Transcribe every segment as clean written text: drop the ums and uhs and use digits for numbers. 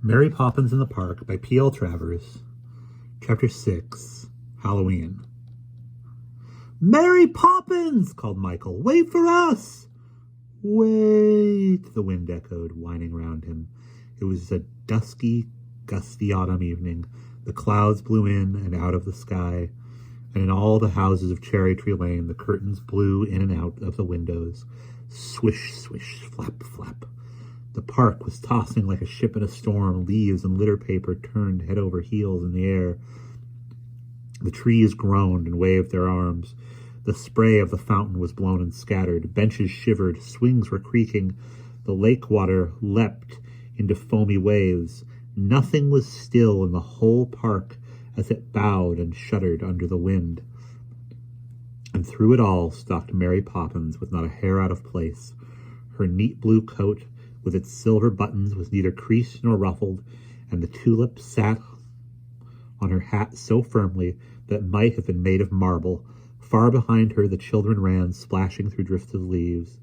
Mary Poppins in the Park by P.L. Travers. Chapter 6. Hallowe'en. "Mary Poppins!" called Michael. "Wait for us!" "Wait," the wind echoed, whining round him. It was a dusky, gusty autumn evening. The clouds blew in and out of the sky, and in all the houses of Cherry Tree Lane the curtains blew in and out of the windows. Swish, swish, flap, flap. The park was tossing like a ship in a storm. Leaves and litter paper turned head over heels in the air. The trees groaned and waved their arms. The spray of the fountain was blown and scattered. Benches shivered. Swings were creaking. The lake water leapt into foamy waves. Nothing was still in the whole park as it bowed and shuddered under the wind. And through it all stalked Mary Poppins with not a hair out of place. Her neat blue coat with its silver buttons was neither creased nor ruffled, and the tulip sat on her hat so firmly that it might have been made of marble. Far behind her the children ran, splashing through drifts of leaves.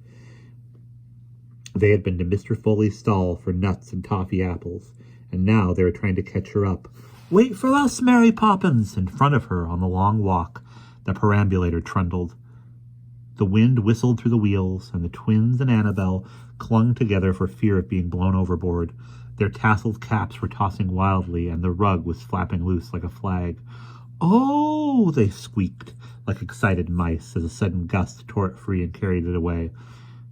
They had been to Mr. Foley's stall for nuts and toffee apples, and now they were trying to catch her up. "Wait for us, Mary Poppins!" In front of her, on the long walk, the perambulator trundled. The wind whistled through the wheels, and the twins and Annabel clung together for fear of being blown overboard. Their tasseled caps were tossing wildly, and the rug was flapping loose like a flag. "Oh!" they squeaked like excited mice as a sudden gust tore it free and carried it away.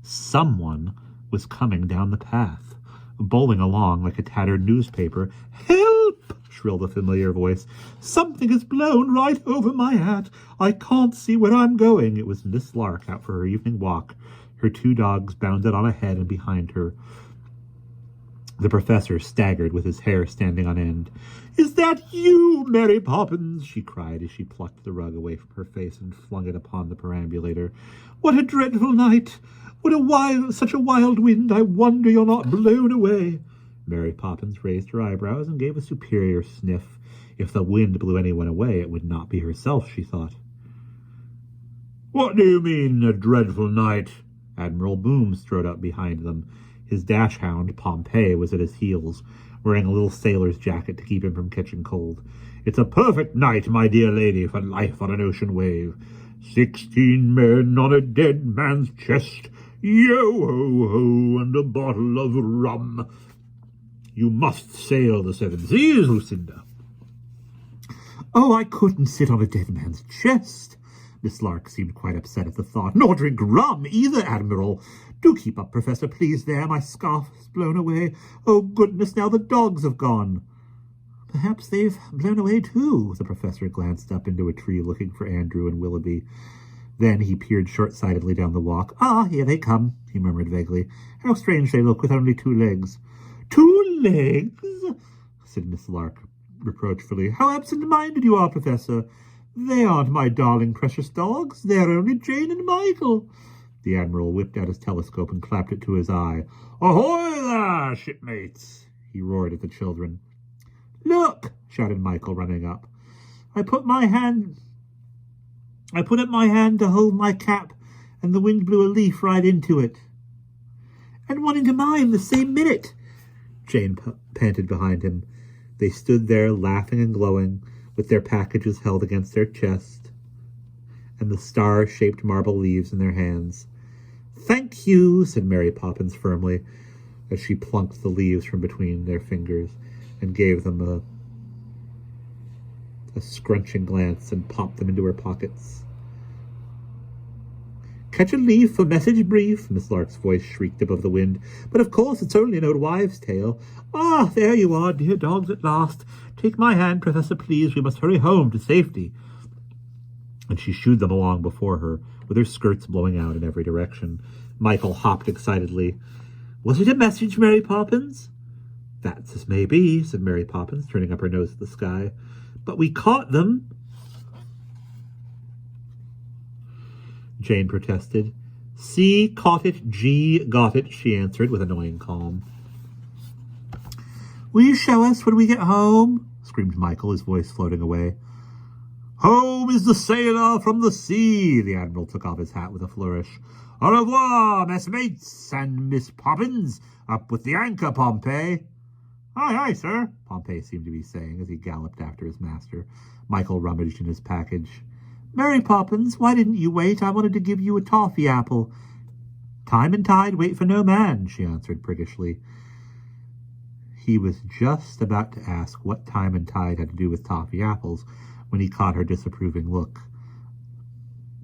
Someone was coming down the path, bowling along like a tattered newspaper. "Help!" shrilled a familiar voice. "Something has blown right over my hat. I can't see where I'm going." It was Miss Lark out for her evening walk. Her two dogs bounded on ahead and behind her. The professor staggered with his hair standing on end. "Is that you, Mary Poppins?" she cried as she plucked the rug away from her face and flung it upon the perambulator. "What a dreadful night! Such a wild wind! I wonder you're not blown away." Mary Poppins raised her eyebrows and gave a superior sniff. If the wind blew anyone away, it would not be herself, she thought. "What do you mean, a dreadful night?" Admiral Boom strode up behind them. His dash-hound, Pompey, was at his heels, wearing a little sailor's jacket to keep him from catching cold. "It's a perfect night, my dear lady, for life on an ocean wave. 16 men on a dead man's chest, yo-ho-ho, and a bottle of rum. You must sail the 7 seas, Lucinda." "Oh, I couldn't sit on a dead man's chest." Miss Lark seemed quite upset at the thought. "Nor drink rum either, Admiral. Do keep up, Professor, please there. My scarf is blown away. Oh, goodness, now the dogs have gone." "Perhaps they've blown away too." The professor glanced up into a tree looking for Andrew and Willoughby. Then he peered short-sightedly down the walk. "Ah, here they come," he murmured vaguely. "How strange they look with only 2 legs." "2 legs?" said Miss Lark reproachfully. "How absent-minded you are, Professor. They aren't my darling precious dogs. They're only Jane and Michael." The Admiral whipped out his telescope and clapped it to his eye. "Ahoy there, shipmates!" he roared at the children. "Look!" shouted Michael, running up. I put up my hand to hold my cap, and the wind blew a leaf right into it." "And one into mine the same minute," Jane panted behind him. They stood there, laughing and glowing, with their packages held against their chest, and the star-shaped marble leaves in their hands. "Thank you," said Mary Poppins firmly, as she plunked the leaves from between their fingers and gave them a scrunching glance and popped them into her pockets. "Catch a leaf, a message brief," Miss Lark's voice shrieked above the wind. "But of course it's only an old wives' tale. Ah, there you are, dear dogs, at last. Take my hand, Professor, please. We must hurry home to safety." And she shooed them along before her, with her skirts blowing out in every direction. Michael hopped excitedly. "Was it a message, Mary Poppins?" "That's as may be," said Mary Poppins, turning up her nose at the sky. "But we caught them." Jane protested. "C caught it, G got it," she answered with annoying calm. "Will you show us when we get home?" screamed Michael, his voice floating away. "Home is the sailor from the sea." The Admiral took off his hat with a flourish. "Au revoir, messmates and Miss Poppins. Up with the anchor, Pompey." Aye, aye, sir, Pompey seemed to be saying as he galloped after his master. Michael rummaged in his package. Mary Poppins, why didn't you wait? I wanted to give you a toffee apple. Time and tide wait for no man, she answered priggishly. He was just about to ask what time and tide had to do with toffee apples when he caught her disapproving look.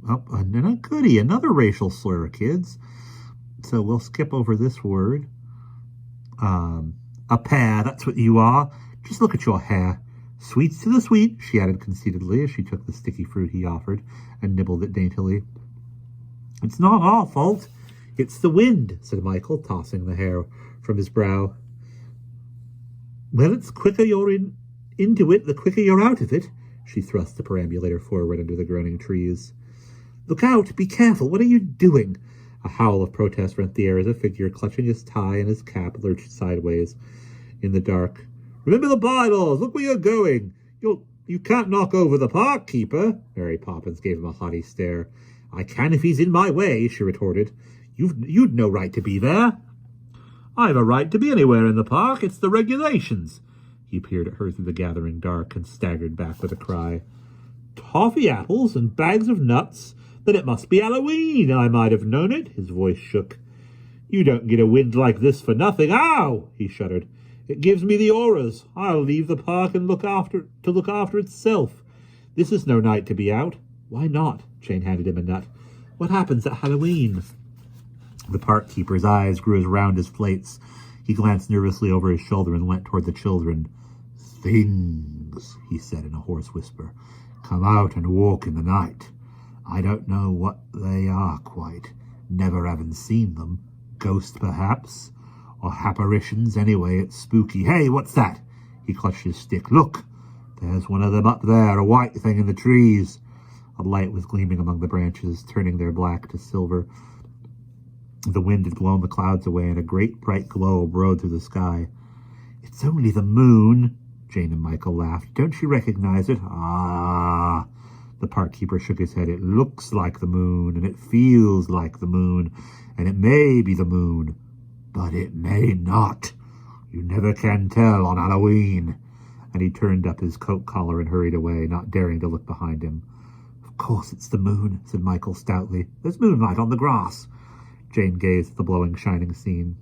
Oh, and a goodie, another racial slur, kids. So we'll skip over this word. A pear, that's what you are. Just look at your hair. Sweets to the sweet, she added conceitedly as she took the sticky fruit he offered and nibbled it daintily. It's not our fault. It's the wind, said Michael, tossing the hair from his brow. Well, it's quicker you're into it, the quicker you're out of it. She thrust the perambulator forward under the groaning trees. Look out! Be careful! What are you doing? A howl of protest rent the air as a figure clutching his tie and his cap lurched sideways in the dark. Remember the bylaws! Look where you're going! You can't knock over the park keeper! Mary Poppins gave him a haughty stare. I can if he's in my way, she retorted. You'd no right to be there. I've a right to be anywhere in the park. It's the regulations. He peered at her through the gathering dark and staggered back with a cry. Toffee apples and bags of nuts? Then it must be Hallowe'en. I might have known it. His voice shook. You don't get a wind like this for nothing. Ow! He shuddered. It gives me the auras. I'll leave the park and look after itself. This is no night to be out. Why not? Jane handed him a nut. What happens at Hallowe'en? The park keeper's eyes grew as round as plates. He glanced nervously over his shoulder and went toward the children. Things, he said in a hoarse whisper, come out and walk in the night. I don't know what they are quite. Never having seen them. Ghosts, perhaps? Or apparitions? Anyway, it's spooky. Hey, what's that? He clutched his stick. Look! There's one of them up there, a white thing in the trees. A light was gleaming among the branches, turning their black to silver. The wind had blown the clouds away, and a great bright globe rode through the sky. It's only the moon, Jane and Michael laughed. Don't you recognize it? Ah, the park keeper shook his head. It looks like the moon, and it feels like the moon, and it may be the moon, but it may not. You never can tell on Hallowe'en. And he turned up his coat collar and hurried away, not daring to look behind him. Of course it's the moon, said Michael stoutly. There's moonlight on the grass. Jane gazed at the blowing, shining scene.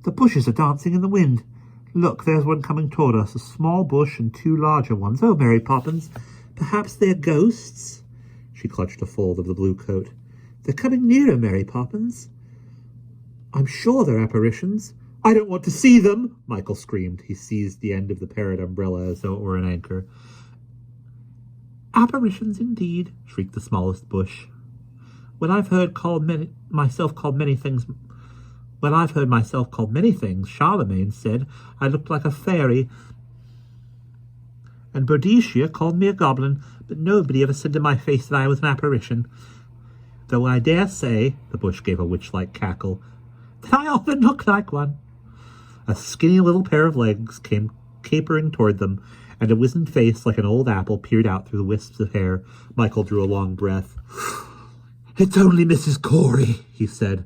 The bushes are dancing in the wind. Look, there's one coming toward us, a small bush and two larger ones. Oh, Mary Poppins, perhaps they're ghosts? She clutched a fold of the blue coat. They're coming nearer, Mary Poppins. I'm sure they're apparitions. I don't want to see them, Michael screamed. He seized the end of the parrot umbrella as though it were an anchor. Apparitions indeed, shrieked the smallest bush. When I've heard myself called many things, Charlemagne said I looked like a fairy, and Boadicea called me a goblin, but nobody ever said to my face that I was an apparition. Though I dare say, the bush gave a witch-like cackle, that I often look like one. A skinny little pair of legs came capering toward them, and a wizened face like an old apple peered out through the wisps of hair. Michael drew a long breath. It's only Mrs. Corey, he said,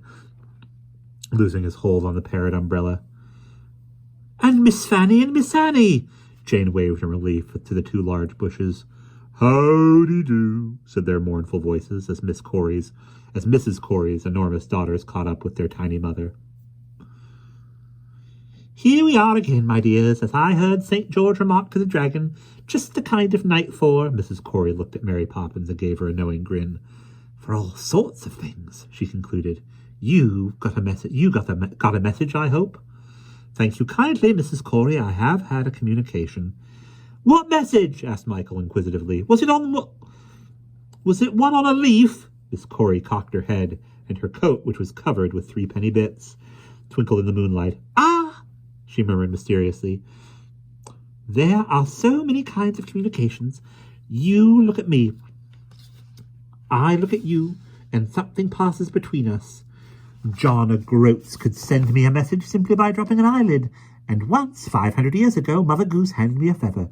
losing his hold on the parrot umbrella. And Miss Fanny and Miss Annie, Jane waved in relief to the two large bushes. Howdy-do, said their mournful voices as Mrs. Corey's enormous daughters caught up with their tiny mother. Here we are again, my dears, as I heard St. George remark to the dragon. Just the kind of night for... Mrs. Corey looked at Mary Poppins and gave her a knowing grin. For all sorts of things, she concluded. You got a message, I hope? Thank you kindly, Mrs. Corey. I have had a communication. What message? Asked Michael inquisitively. Was it one on a leaf? Miss Corey cocked her head, and her coat, which was covered with threepenny bits, twinkled in the moonlight. Ah, she murmured mysteriously. There are so many kinds of communications. You look at me. I look at you, and something passes between us. John O'Groats could send me a message simply by dropping an eyelid, and once, 500 years ago, Mother Goose handed me a feather.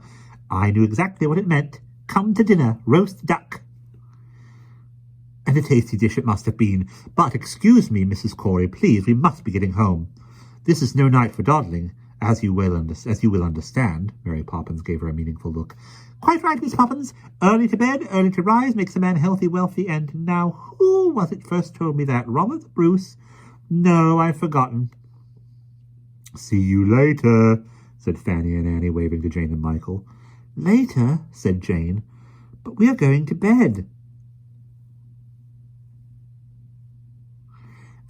I knew exactly what it meant. Come to dinner, roast duck. And a tasty dish it must have been. But excuse me, Mrs. Corey, please, we must be getting home. This is no night for dawdling, as you will understand. Mary Poppins gave her a meaningful look. Quite right, Miss Poppins. Early to bed, early to rise makes a man healthy, wealthy, and now who was it first told me that? Robert Bruce? No, I've forgotten. See you later, said Fanny and Annie, waving to Jane and Michael. Later, said Jane, but we are going to bed.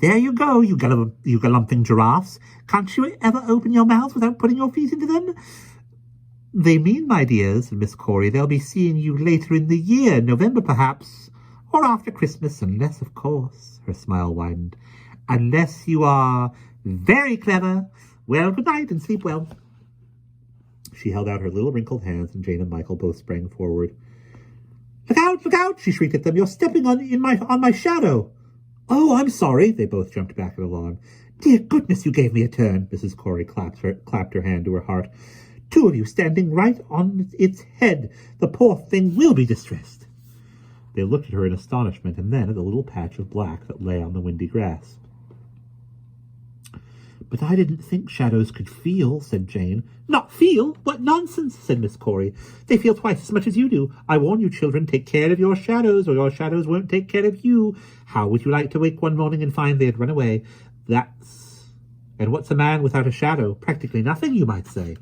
There you go, you galumphing giraffes. Can't you ever open your mouths without putting your feet into them? They mean, my dears, said Miss Corey, they'll be seeing you later in the year, November perhaps, or after Christmas, unless, of course, her smile widened, unless you are very clever. Well, good night and sleep well. She held out her little wrinkled hands, and Jane and Michael both sprang forward. Look out, she shrieked at them. You're stepping on my shadow. Oh, I'm sorry. They both jumped back in alarm. Dear goodness, you gave me a turn. Mrs. Corey clapped her hand to her heart. Two of you standing right on its head. The poor thing will be distressed. They looked at her in astonishment, and then at the little patch of black that lay on the windy grass. But I didn't think shadows could feel, said Jane. Not feel? What nonsense, said Miss Corey. They feel twice as much as you do. I warn you, children, take care of your shadows, or your shadows won't take care of you. How would you like to wake one morning and find they had run away? And what's a man without a shadow? Practically nothing, you might say.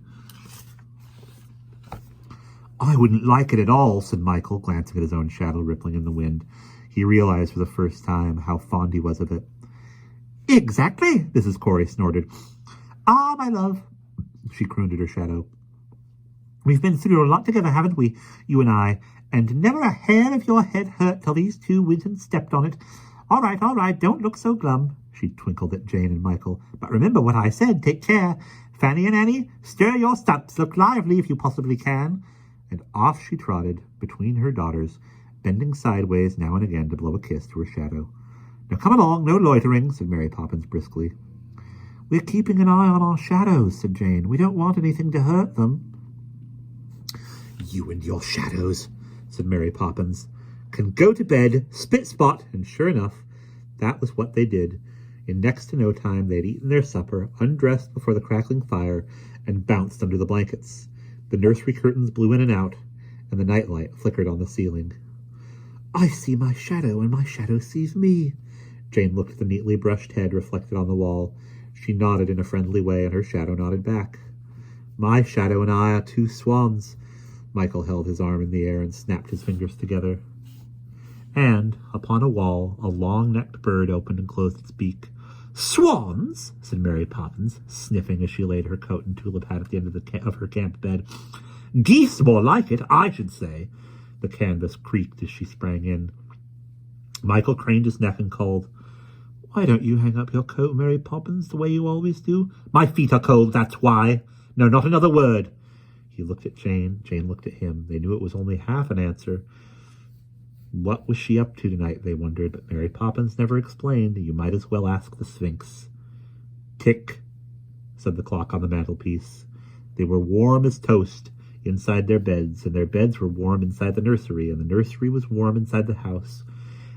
I wouldn't like it at all, said Michael, glancing at his own shadow rippling in the wind. He realized for the first time how fond he was of it. Exactly, Mrs. Corey snorted. Ah, my love, she crooned at her shadow. We've been through a lot together, haven't we, you and I, and never a hair of your head hurt till these two went and stepped on it. All right, don't look so glum, she twinkled at Jane and Michael. But remember what I said, take care. Fanny and Annie, stir your stumps, look lively if you possibly can. And off she trotted between her daughters, bending sideways now and again to blow a kiss to her shadow. Now come along, no loitering, said Mary Poppins briskly. We're keeping an eye on our shadows, said Jane. We don't want anything to hurt them. You and your shadows, said Mary Poppins, can go to bed, spit spot, and sure enough, that was what they did. In next to no time they had eaten their supper, undressed before the crackling fire, and bounced under the blankets. The nursery curtains blew in and out, and the nightlight flickered on the ceiling. I see my shadow, and my shadow sees me. Jane looked at the neatly brushed head reflected on the wall. She nodded in a friendly way, and her shadow nodded back. My shadow and I are two swans. Michael held his arm in the air and snapped his fingers together. And, upon a wall, a long-necked bird opened and closed its beak. Swans, said Mary Poppins, sniffing as she laid her coat and tulip hat at the end of her camp bed. Geese more like it, I should say. The canvas creaked as she sprang in. Michael craned his neck and called, Why don't you hang up your coat, Mary Poppins, the way you always do? My feet are cold, that's why. No, not another word. He looked at Jane. Jane looked at him. They knew it was only half an answer. What was she up to tonight, they wondered, but Mary Poppins never explained. You might as well ask the Sphinx. Tick, said the clock on the mantelpiece. They were warm as toast inside their beds, and their beds were warm inside the nursery, and the nursery was warm inside the house,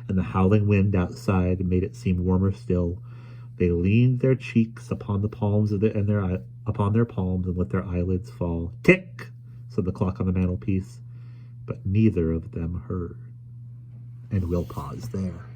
and the howling wind outside made it seem warmer still. They leaned their cheeks upon the palms upon their palms and let their eyelids fall. Tick, said the clock on the mantelpiece, but neither of them heard. And we'll pause there.